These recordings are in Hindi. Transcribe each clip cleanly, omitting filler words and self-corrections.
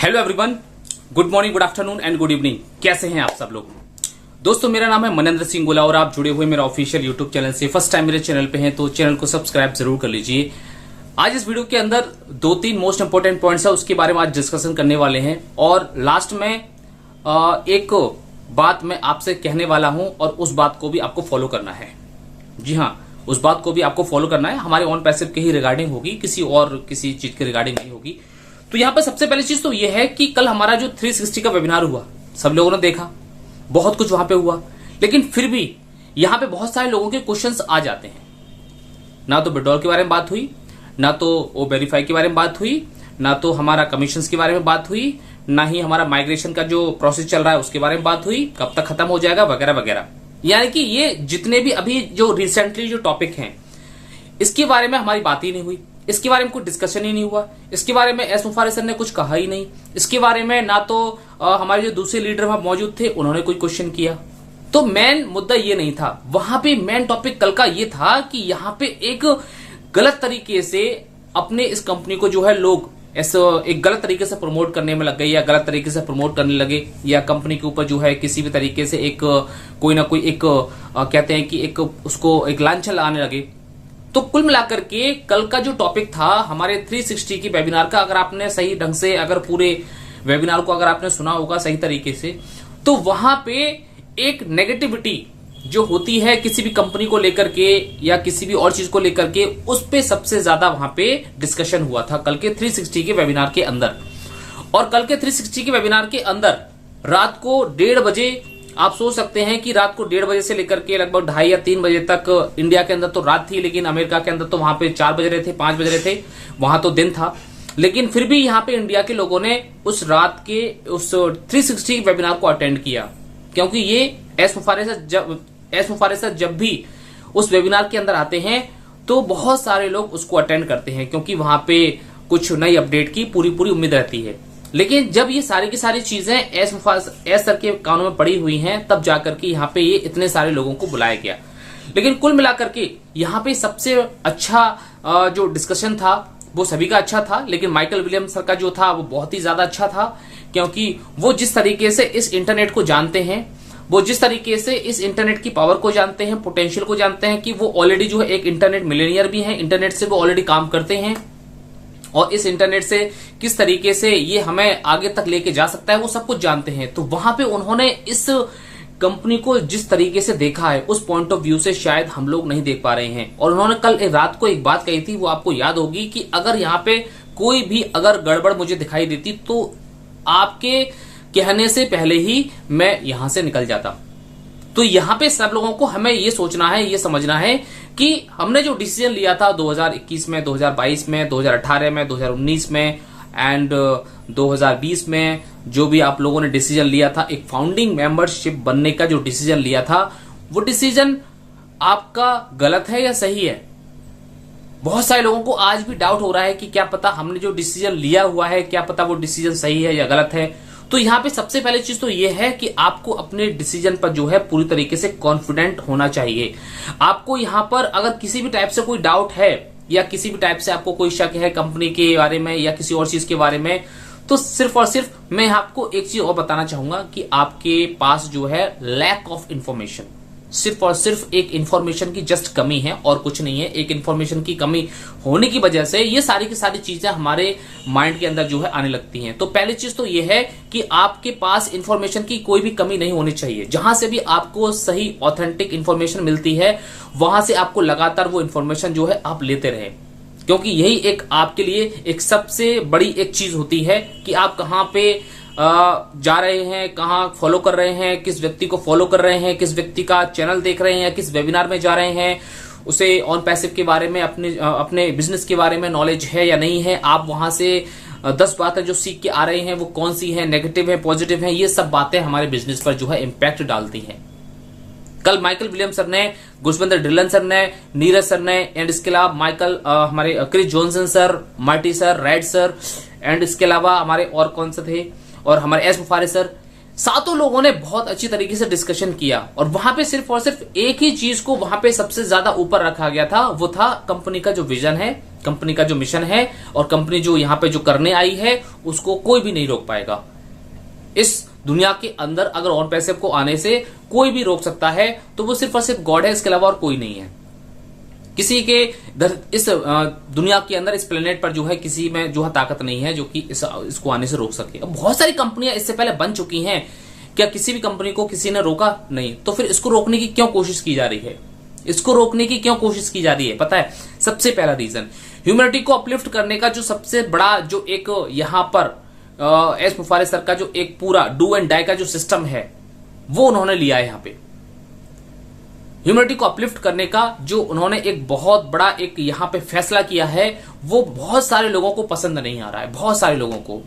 Hello everyone, good morning, good afternoon and good evening. कैसे हैं आप सब लोग? दोस्तों, मेरा नाम है मनेंद्र सिंह गोला और आप जुड़े हुए मेरा ऑफिशियल यूट्यूब चैनल से। फर्स्ट टाइम मेरे चैनल पे हैं तो चैनल को सब्सक्राइब जरूर कर लीजिए। आज इस वीडियो के अंदर 2-3 मोस्ट इंपोर्टेंट पॉइंट्स है, उसके बारे में आज डिस्कशन करने वाले हैं। और लास्ट में एक बात मैं आपसे कहने वाला हूं और उस बात को भी आपको फॉलो करना है। जी हाँ, उस बात को भी आपको फॉलो करना है। हमारे ऑन पैसिव के ही रिगार्डिंग होगी, किसी चीज के रिगार्डिंग नहीं होगी। तो यहां पर सबसे पहली चीज तो यह है कि कल हमारा जो 360 का वेबिनार हुआ, सब लोगों ने देखा, बहुत कुछ वहां पे हुआ, लेकिन फिर भी यहां पे बहुत सारे लोगों के क्वेश्चंस आ जाते हैं। ना तो विड्रॉल के बारे में बात हुई, ना तो ओ वेरीफाई के बारे में बात हुई, ना तो हमारा कमीशंस के बारे में बात हुई, ना ही हमारा माइग्रेशन का जो प्रोसेस चल रहा है उसके बारे में बात हुई, कब तक खत्म हो जाएगा वगैरह वगैरह। यानी कि ये जितने भी अभी जो रिसेंटली जो टॉपिक हैं, इसके बारे में हमारी बात ही नहीं हुई, इसके बारे में कोई डिस्कशन ही नहीं हुआ, इसके बारे में एस मुफारिस सर ने कुछ कहा ही नहीं, इसके बारे में ना तो हमारे जो दूसरे लीडर वहां मौजूद थे उन्होंने कोई क्वेश्चन किया। तो मेन मुद्दा ये नहीं था, वहां पे मेन टॉपिक कल का ये था कि यहां पे एक गलत तरीके से अपने इस कंपनी को जो है लोग एक गलत तरीके से प्रमोट करने में लग गए, या गलत तरीके से प्रमोट करने लगे, या कंपनी के ऊपर जो है किसी भी तरीके से एक कोई ना कोई एक कहते हैं कि एक उसको एक लांछन लगाने लगे। तो कुल मिलाकर के कल का जो टॉपिक था हमारे 360 की वेबिनार का, अगर आपने सही ढंग से अगर पूरे वेबिनार को अगर आपने सुना होगा सही तरीके से, तो वहां पे एक नेगेटिविटी जो होती है किसी भी कंपनी को लेकर के या किसी भी और चीज को लेकर के, उस पे सबसे ज्यादा वहां पे डिस्कशन हुआ था कल के 360 के वेबिनार के अंदर। और कल के 360 के वेबिनार के अंदर रात को 1:30 बजे, आप सोच सकते हैं कि रात को 1:30 बजे से लेकर के लगभग 2:30 या 3 बजे तक, इंडिया के अंदर तो रात थी लेकिन अमेरिका के अंदर तो वहां पे 4 बज रहे थे, 5 बज रहे थे, वहां तो दिन था। लेकिन फिर भी यहाँ पे इंडिया के लोगों ने उस रात के उस 360 वेबिनार को अटेंड किया, क्योंकि ये एस मुफारिस सर जब भी उस वेबिनार के अंदर आते हैं तो बहुत सारे लोग उसको अटेंड करते हैं, क्योंकि वहां पे कुछ नई अपडेट की पूरी उम्मीद रहती है। लेकिन जब ये सारी की सारी चीजें एस सर के कानों में पड़ी हुई हैं, तब जाकर के यहाँ पे ये इतने सारे लोगों को बुलाया गया। लेकिन कुल मिलाकर के यहाँ पे सबसे अच्छा जो डिस्कशन था वो सभी का अच्छा था, लेकिन माइकल विलियम्स सर का जो था वो बहुत ही ज्यादा अच्छा था, क्योंकि वो जिस तरीके से इस इंटरनेट को जानते हैं, वो जिस तरीके से इस इंटरनेट की पावर को जानते हैं, पोटेंशियल को जानते हैं, कि वो ऑलरेडी जो है एक इंटरनेट मिलेनियर भी है, इंटरनेट से वो ऑलरेडी काम करते हैं, और इस इंटरनेट से किस तरीके से ये हमें आगे तक लेके जा सकता है वो सब कुछ जानते हैं। तो वहां पे उन्होंने इस कंपनी को जिस तरीके से देखा है, उस पॉइंट ऑफ व्यू से शायद हम लोग नहीं देख पा रहे हैं। और उन्होंने कल रात को एक बात कही थी, वो आपको याद होगी, कि अगर यहाँ पे कोई भी अगर गड़बड़ मुझे दिखाई देती तो आपके कहने से पहले ही मैं यहां से निकल जाता। तो यहां पे सब लोगों को हमें ये सोचना है, ये समझना है कि हमने जो डिसीजन लिया था 2021 में, 2022 में, 2018 में, 2019 में एंड 2020 में, जो भी आप लोगों ने डिसीजन लिया था, एक फाउंडिंग मेंबरशिप बनने का जो डिसीजन लिया था, वो डिसीजन आपका गलत है या सही है? बहुत सारे लोगों को आज भी डाउट हो रहा है कि क्या पता हमने जो डिसीजन लिया हुआ है, क्या पता वो डिसीजन सही है या गलत है। तो यहाँ पे सबसे पहले चीज तो ये है कि आपको अपने डिसीजन पर जो है पूरी तरीके से कॉन्फिडेंट होना चाहिए। आपको यहाँ पर अगर किसी भी टाइप से कोई डाउट है या किसी भी टाइप से आपको कोई शक है कंपनी के बारे में या किसी और चीज के बारे में, तो सिर्फ और सिर्फ मैं आपको एक चीज और बताना चाहूंगा कि आपके पास जो है लैक ऑफ इंफॉर्मेशन, सिर्फ और सिर्फ एक इंफॉर्मेशन की जस्ट कमी है और कुछ नहीं है। एक इंफॉर्मेशन की कमी होने की वजह से ये सारी की सारी चीजें हमारे माइंड के अंदर जो है आने लगती हैं। तो पहली चीज तो ये है कि आपके पास इंफॉर्मेशन की कोई भी कमी नहीं होनी चाहिए। जहां से भी आपको सही ऑथेंटिक इंफॉर्मेशन मिलती है, वहां से आपको लगातार वो इंफॉर्मेशन जो है आप लेते रहे, क्योंकि यही एक आपके लिए एक सबसे बड़ी एक चीज होती है कि आप कहां पे जा रहे हैं, कहां फॉलो कर रहे हैं, किस व्यक्ति को फॉलो कर रहे हैं, किस व्यक्ति का चैनल देख रहे हैं, या किस वेबिनार में जा रहे हैं, उसे ऑन पैसिव के बारे में, अपने बिजनेस के बारे में नॉलेज है या नहीं है। आप वहां से 10 बातें जो सीख के आ रहे हैं वो कौन सी है, नेगेटिव है, पॉजिटिव है, ये सब बातें हमारे बिजनेस पर जो है इंपैक्ट डालती हैं। कल माइकल विलियम्स सर ने, गुरविंदर ढिल्लन सर ने, नीरज सर ने, एंड इसके अलावा माइकल हमारे Chris Johnson sir, Marty sir, Red sir, and इसके अलावा हमारे और कौन से थे, और हमारे एस मुफारिस सर, सातों लोगों ने बहुत अच्छी तरीके से डिस्कशन किया। और वहां पे सिर्फ और सिर्फ एक ही चीज को वहां पे सबसे ज्यादा ऊपर रखा गया था, वो था कंपनी का जो विजन है, कंपनी का जो मिशन है और कंपनी जो यहाँ पे जो करने आई है उसको कोई भी नहीं रोक पाएगा। इस दुनिया के अंदर अगर ऑन पैसिव को आने से कोई भी रोक सकता है तो वो सिर्फ और सिर्फ गॉड है, इसके अलावा और कोई नहीं है। किसी के इस दुनिया के अंदर, इस प्लेनेट पर जो है किसी में जो है ताकत नहीं है जो कि इसको आने से रोक सके। अब बहुत सारी कंपनियां इससे पहले बन चुकी हैं, क्या किसी भी कंपनी को किसी ने रोका? नहीं। तो फिर इसको रोकने की क्यों कोशिश की जा रही है? इसको रोकने की क्यों कोशिश की जा रही है? पता है, सबसे पहला रीजन ह्यूमैनिटी को अपलिफ्ट करने का जो सबसे बड़ा जो एक यहां पर एस मुफारिस सर का जो एक पूरा डू एंड डाई का जो सिस्टम है वो उन्होंने लिया है। यहां पे ह्यूमैनिटी को अपलिफ्ट करने का जो उन्होंने एक बहुत बड़ा एक यहां पे फैसला किया है वो बहुत सारे लोगों को पसंद नहीं आ रहा है। बहुत सारे लोगों को,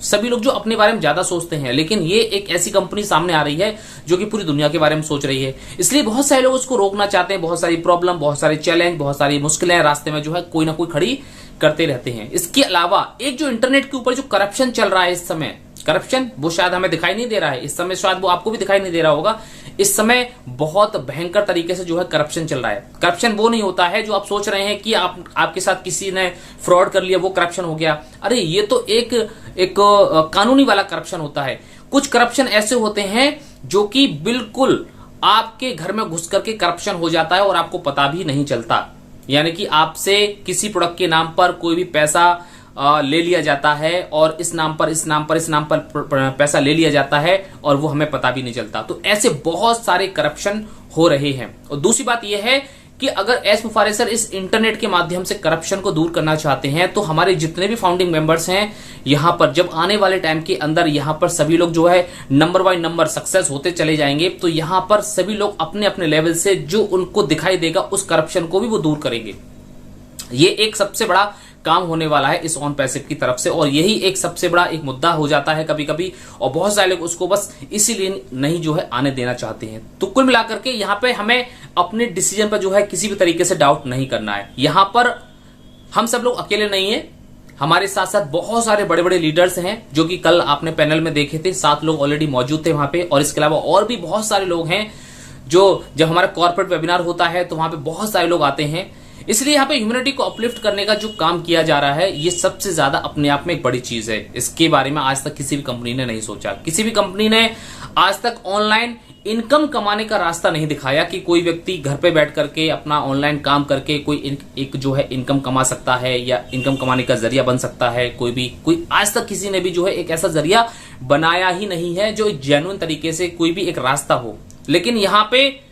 सभी लोग जो अपने बारे में ज्यादा सोचते हैं, लेकिन ये एक ऐसी कंपनी सामने आ रही है जो कि पूरी दुनिया के बारे में सोच रही है, इसलिए बहुत सारे लोग उसको रोकना चाहते हैं। बहुत सारी प्रॉब्लम, बहुत सारे चैलेंज, बहुत सारी मुश्किलें रास्ते में जो है कोई ना कोई खड़ी करते रहते हैं। इसके अलावा एक जो इंटरनेट के ऊपर जो करप्शन चल रहा है इस समय, करप्शन वो शायद हमें दिखाई नहीं दे रहा है इस समय, शायद वो आपको भी दिखाई नहीं दे रहा होगा। इस समय बहुत भयंकर तरीके से जो है करप्शन चल रहा है। करप्शन वो नहीं होता है जो आप सोच रहे हैं कि आपके साथ किसी ने फ्रॉड कर लिया वो करप्शन हो गया। अरे ये तो एक कानूनी वाला करप्शन होता है। कुछ करप्शन ऐसे होते हैं जो कि बिल्कुल आपके घर में घुस करके करप्शन हो जाता है और आपको पता भी नहीं चलता। यानी कि आपसे किसी प्रोडक्ट के नाम पर कोई भी पैसा ले लिया जाता है और इस नाम पर पैसा ले लिया जाता है और वो हमें पता भी नहीं चलता। तो ऐसे बहुत सारे करप्शन हो रहे हैं। और दूसरी बात यह है कि अगर एस मुफारिस सर इस इंटरनेट के माध्यम से करप्शन को दूर करना चाहते हैं तो हमारे जितने भी फाउंडिंग मेंबर्स हैं यहां पर, जब आने वाले टाइम के अंदर यहां पर सभी लोग जो है नंबर बाय नंबर सक्सेस होते चले जाएंगे, तो यहां पर सभी लोग अपने अपने लेवल से जो उनको दिखाई देगा उस करप्शन को भी वो दूर करेंगे। ये एक सबसे बड़ा काम होने वाला है इस ऑन पैसिव की तरफ से, और यही एक सबसे बड़ा एक मुद्दा हो जाता है कभी कभी, और बहुत सारे लोग उसको बस इसीलिए नहीं जो है आने देना चाहते हैं। तो कुल मिलाकर के यहाँ पे हमें अपने डिसीजन पर जो है किसी भी तरीके से डाउट नहीं करना है। यहां पर हम सब लोग अकेले नहीं है, हमारे साथ साथ बहुत सारे बड़े बड़े लीडर्स हैं जो कि कल आपने पैनल में देखे थे, 7 लोग ऑलरेडी मौजूद थे वहां पे। और इसके अलावा और भी बहुत सारे लोग हैं जो जब हमारा कॉर्पोरेट वेबिनार होता है तो वहां पे बहुत सारे लोग आते हैं। इसलिए यहाँ पे ह्यूमैनिटी को अपलिफ्ट करने का जो काम किया जा रहा है ये सबसे ज्यादा अपने आप में एक बड़ी चीज है। इसके बारे में आज तक किसी भी कंपनी ने नहीं सोचा। किसी भी कंपनी ने आज तक ऑनलाइन इनकम कमाने का रास्ता नहीं दिखाया कि कोई व्यक्ति घर पे बैठ करके अपना ऑनलाइन काम करके कोई एक जो है इनकम कमा सकता है या इनकम कमाने का जरिया बन सकता है। कोई आज तक किसी ने भी जो है एक ऐसा जरिया बनाया ही नहीं है जो जेन्युइन तरीके से कोई भी एक रास्ता हो। लेकिन यहाँ पे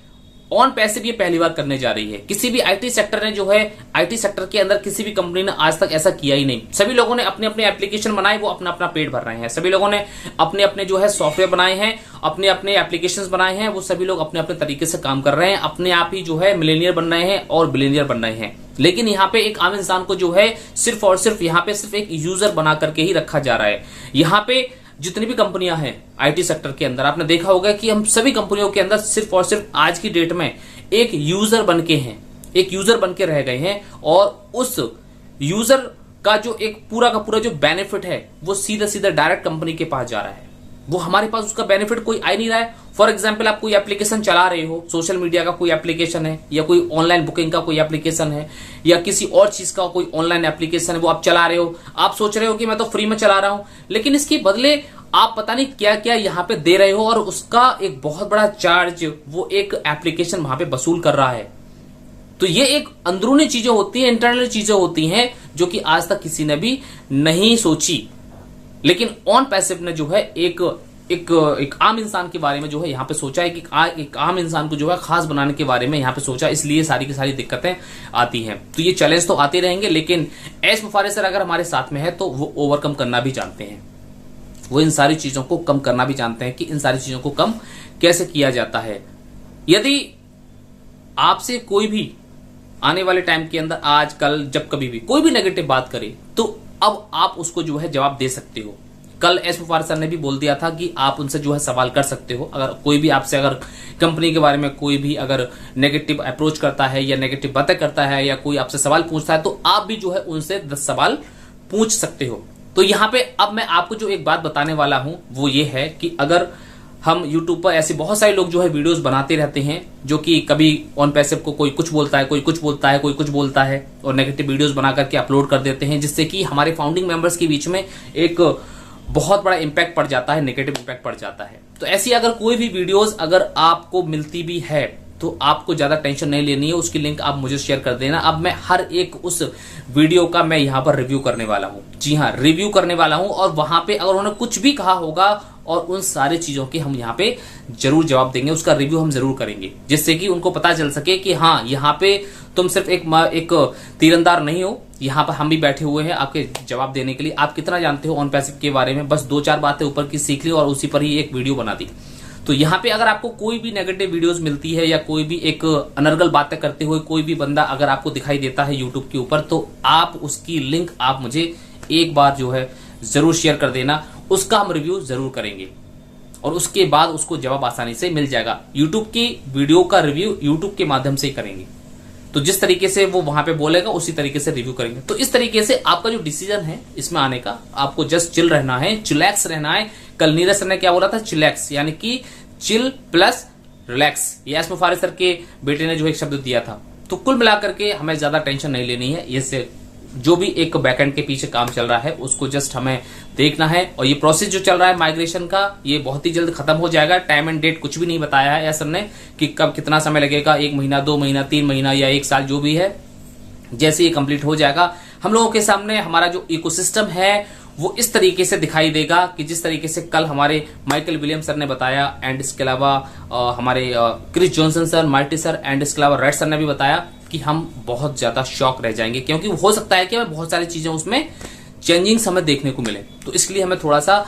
ऑन पैसिव ये पहली बार करने जा रही है। किसी भी आईटी सेक्टर ने जो है, आईटी सेक्टर के अंदर किसी भी कंपनी ने आज तक ऐसा किया ही नहीं। सभी लोगों ने अपने अपने एप्लीकेशन बनाए, वो अपना अपना पेट भर रहे हैं। सभी लोगों ने अपने अपने जो है सॉफ्टवेयर बनाए हैं, अपने अपने एप्लीकेशंस बनाए हैं, वो सभी लोग अपने अपने तरीके से काम कर रहे हैं, अपने आप ही जो है मिलेनियर बन रहे हैं और बिलियनियर बन रहे हैं। लेकिन यहाँ पे एक आम इंसान को जो है सिर्फ और सिर्फ यहाँ पे सिर्फ एक यूजर बना करके ही रखा जा रहा है। यहाँ पे जितनी भी कंपनियां हैं आईटी सेक्टर के अंदर, आपने देखा होगा कि हम सभी कंपनियों के अंदर सिर्फ और सिर्फ आज की डेट में एक यूजर बन के हैं, एक यूजर बन के रह गए हैं। और उस यूजर का जो एक पूरा का पूरा जो बेनिफिट है वो सीधा सीधा डायरेक्ट कंपनी के पास जा रहा है। वो हमारे पास उसका बेनिफिट कोई आ नहीं रहा है। फॉर एग्जाम्पल, आप कोई एप्लीकेशन चला रहे हो, सोशल मीडिया का कोई एप्लीकेशन है या कोई ऑनलाइन बुकिंग का कोई एप्लीकेशन है या किसी और चीज का कोई ऑनलाइन एप्लीकेशन है, वो आप चला रहे हो। आप सोच रहे हो कि मैं तो फ्री में चला रहा हूं, लेकिन इसके बदले आप पता नहीं क्या क्या यहाँ पे दे रहे हो और उसका एक बहुत बड़ा चार्ज वो एक एप्लीकेशन वहां पे वसूल कर रहा है। तो ये एक अंदरूनी चीजें होती हैं, इंटरनल चीजें होती हैं जो कि आज तक किसी ने भी नहीं सोची। लेकिन ऑन पैसिव ने जो है एक आम इंसान के बारे में जो है यहाँ पे सोचा है कि एक आम इंसान को जो है खास बनाने के बारे में यहाँ पे सोचा, इसलिए सारी की सारी दिक्कतें आती हैं। तो ये चैलेंज तो आते रहेंगे, लेकिन एस मुफारिस सर अगर हमारे साथ में है तो वो ओवरकम करना भी जानते हैं, वो इन सारी चीजों को कम करना भी जानते हैं कि इन सारी चीजों को कम कैसे किया जाता है। यदि आपसे कोई भी आने वाले टाइम के अंदर, आज कल जब कभी भी कोई भी नेगेटिव बात करे तो अब आप उसको जो है जवाब दे सकते हो। कल एस मुफारिस सर ने भी बोल दिया था कि आप उनसे जो है सवाल कर सकते हो। अगर कोई भी आपसे अगर कंपनी के बारे में कोई भी अगर नेगेटिव अप्रोच करता है या नेगेटिव बातें करता है या कोई आपसे सवाल पूछता है तो आप भी जो है उनसे 10 सवाल पूछ सकते हो। तो यहाँ पे अब मैं आपको जो एक बात बताने वाला हूं वो ये है कि अगर हम यूट्यूब पर ऐसे बहुत सारे लोग जो है वीडियोस बनाते रहते हैं, जो कि कभी ऑन पैसिव को कोई कुछ बोलता है, कोई कुछ बोलता है, कोई कुछ बोलता है, और नेगेटिव वीडियोस बना करके अपलोड कर देते हैं, जिससे कि हमारे फाउंडिंग मेंबर्स के बीच में एक बहुत बड़ा इंपैक्ट पड़ जाता है, नेगेटिव इंपैक्ट पड़ जाता है। तो ऐसी अगर कोई भी वीडियोस अगर आपको मिलती भी है तो आपको ज्यादा टेंशन नहीं लेनी है, उसकी लिंक आप मुझे शेयर कर देना। अब मैं हर एक उस वीडियो का मैं यहां पर रिव्यू करने वाला हूं, जी हां, रिव्यू करने वाला हूं, और वहां पे अगर उन्होंने कुछ भी कहा होगा और उन सारी चीजों के हम यहाँ पे जरूर जवाब देंगे, उसका रिव्यू हम जरूर करेंगे, जिससे कि उनको पता चल सके कि हाँ, यहाँ पे तुम सिर्फ एक तीरंदार नहीं हो, यहाँ पर हम भी बैठे हुए हैं आपके जवाब देने के लिए। आप कितना जानते हो ऑन पैसिव के बारे में, बस 2-4 बातें ऊपर की सीख ली और उसी पर ही एक वीडियो बना दी। तो यहाँ पे अगर आपको कोई भी नेगेटिव वीडियोस मिलती है या कोई भी एक अनर्गल बातें करते हुए कोई भी बंदा अगर आपको दिखाई देता है यूट्यूब के ऊपर, तो आप उसकी लिंक आप मुझे एक बार जो है जरूर शेयर कर देना, उसका हम रिव्यू जरूर करेंगे और उसके बाद उसको जवाब आसानी से मिल जाएगा। यूट्यूब की वीडियो का रिव्यू यूट्यूब के माध्यम से ही करेंगे, तो जिस तरीके से वो वहां पे बोलेगा उसी तरीके से रिव्यू करेंगे। तो इस तरीके से आपका जो डिसीजन है इसमें आने का, आपको जस्ट चिल रहना है, चिलैक्स रहना है। कल नीरज सर ने क्या बोला था, चिलैक्स, यानी कि चिल प्लस रिलैक्स, ये एस मुफारिस सर के बेटे ने जो एक शब्द दिया था। तो कुल मिलाकर के हमें ज्यादा टेंशन नहीं लेनी है, इससे जो भी एक बैकएंड के पीछे काम चल रहा है उसको जस्ट हमें देखना है, और ये प्रोसेस जो चल रहा है माइग्रेशन का, ये बहुत ही जल्द खत्म हो जाएगा। टाइम एंड डेट कुछ भी नहीं बताया है सर ने कि कब कितना समय लगेगा, 1 महीना, 2 महीना, 3 महीना या 1 साल, जो भी है। जैसे ये कंप्लीट हो जाएगा हम लोगों के सामने हमारा जो इकोसिस्टम है वो इस तरीके से दिखाई देगा कि जिस तरीके से कल हमारे माइकल विलियम सर ने बताया, एंड इसके अलावा हमारे Chris Johnson sir, Marty sir, and इसके अलावा रेड सर ने भी बताया कि हम बहुत ज्यादा शॉक रह जाएंगे, क्योंकि हो सकता है कि हमें बहुत सारी चीजें उसमें चेंजिंग हमें देखने को मिले। तो इसलिए हमें थोड़ा सा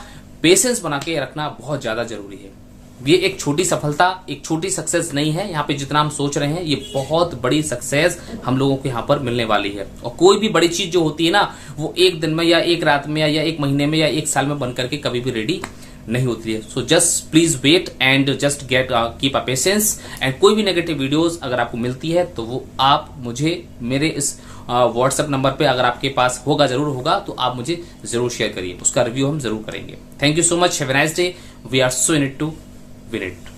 पेशेंस बना के रखना बहुत ज्यादा जरूरी है। ये एक छोटी सफलता, एक छोटी सक्सेस नहीं है, यहाँ पे जितना हम सोच रहे हैं ये बहुत बड़ी सक्सेस हम लोगों को यहाँ पर मिलने वाली है। और कोई भी बड़ी चीज जो होती है ना, वो एक दिन में या एक रात में या 1 महीने में या 1 साल में बनकर के कभी भी रेडी नहीं होती है। So just please wait and just get keep a patience. And कोई भी नेगेटिव वीडियोस अगर आपको मिलती है तो वो आप मुझे मेरे इस व्हाट्सएप नंबर पे, अगर आपके पास होगा, जरूर होगा, तो आप मुझे जरूर शेयर करिए, उसका रिव्यू हम जरूर करेंगे। Thank you so much, have a nice day, we are so in it to win it।